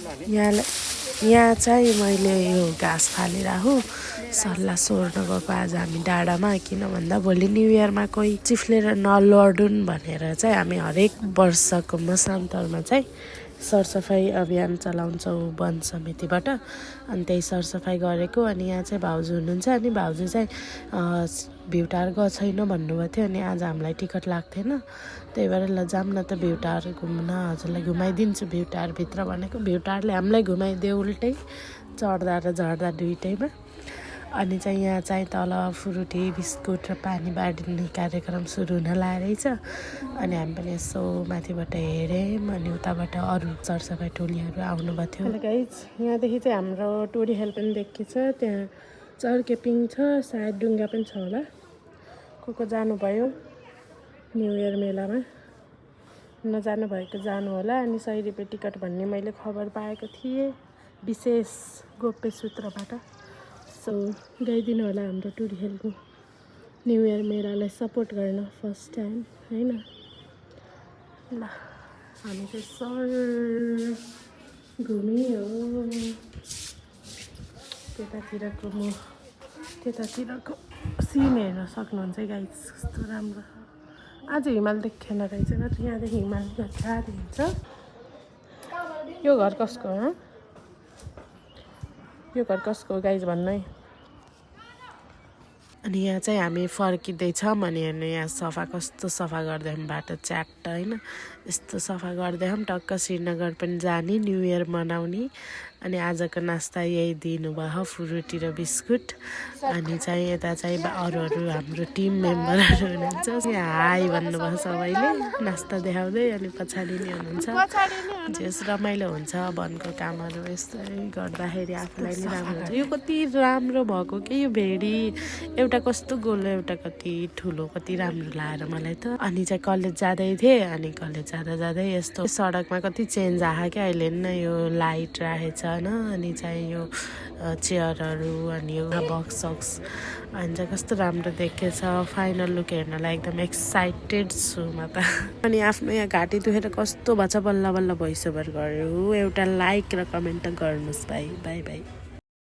यहाँ चाहिँ मैले यो घाँस फालिराखु सल्लाह सोर्न गएको आज हामी डाँडामा किन भन्दा भोलि न्यु इयरमा कोही चिफ्लेर नलडुन् भनेर चाहिँ हामी हरेक वर्षको मसान्तरमा चाहिँ सरसफाइ अभियान चलाउँछौँ वन समितिबाट अनि त्यही सरसफाइ गरेको अनि यहाँ चाहिँ भाउजू हुनुहुन्छ अनि भाउजू चाहिँ भ्यूटार गएको छैन भन्नुभएको थियो अनि आज हामीलाई टिकट लाग्थेन त्यही भएर ल जाऊँ न त भ्यूटार घुम्न हजुरलाई घुमाइदिन्छु भ्यूटारभित्र भनेको भ्यूटारले हामीलाई घुमाइदियो उल्टै चढ्दा र झर्दा दुइटैमा अनि चाहिँ यहाँ चाहिँ तल फ्रुटी बिस्कुट र पानी बाँड्ने कार्यक्रम सुरु हुन लागेछ अनि हामी पनि यसो माथिबाट हेऱ्यौँ अनि उताबाट अरू सरसफाइ टोलीहरू आउनुभएको थियो गाइज यहाँदेखि चाहिँ हाम्रो टोरी हेल्पन देखिन्छ त्यहाँ चर्के पिङ छ सायद डुङ्गा पनि छ होला को जानुभयो न्यु इयर मेलामा नजानु भएको जानु होला अनि 100 रुपियाँ टिकट भन्ने मैले खबर पाएको थिएँ विशेष गोप्य सूत्रबाट सो गइदिनु होला हाम्रो टुरी हेलको न्यु इयर मेलालाई सपोर्ट गर्न फर्स्ट टाइम हैन ल हामी चाहिँ सर घुमियो त्यतातिरको सिन हेर्न सक्नुहुन्छ गाइस कस्तो राम्रो आज हिमाल देखेन रहेछ न यहाँदेखि हिमाल जत्रा देखिन्छ यो घर कसको हो यो घर कसको गाइज भन्नु है अनि यहाँ चाहिँ हामी फर्किँदैछौँ अनि हेर्नु यहाँ सफा कस्तो सफा गर्दैछौँ बाटो च्याट्ट होइन यस्तो सफा गर्दैछौँ टक्क श्रीनगर पनि जाने न्यु इयर मनाउने अनि आजको नास्ता यही दिनुभयो फ्रुटी र बिस्कुट अनि चाहिँ यता चाहिँ अरू हाम्रो टिम मेम्बरहरू हुनुहुन्छ हाई भन्नुभयो सबैले नास्ता देखाउँदै अनि पछाडि नै हुनुहुन्छ जस रमाइलो हुन्छ वनको कामहरू यस्तै गर्दाखेरि आफूलाई नि राम्रो हुन्छ यो कति राम्रो भएको कि यो भेडी एउटा कस्तो गोलो एउटा कति ठुलो कति राम्रो लाग्यो मलाई त अनि चाहिँ कलेज जाँदै थिएँ अनि कलेज जाँदा यस्तो सडकमा कति चेन्ज आयो क्या अहिले नै यो लाइट राखेछ होइन अनि चाहिँ यो चेयरहरू अनि यो बक्स अनि चाहिँ कस्तो राम्रो देखेछ फाइनल लुक हेर्नलाई एकदम एक्साइटेड छु म त अनि आफ्नो यहाँ घाँटी दुखेर कस्तो भन्छ बल्ल बल्ल भोइस ओभर गर्यो एउटा लाइक र कमेन्ट गर्नुहोस् भाइ बाई बाई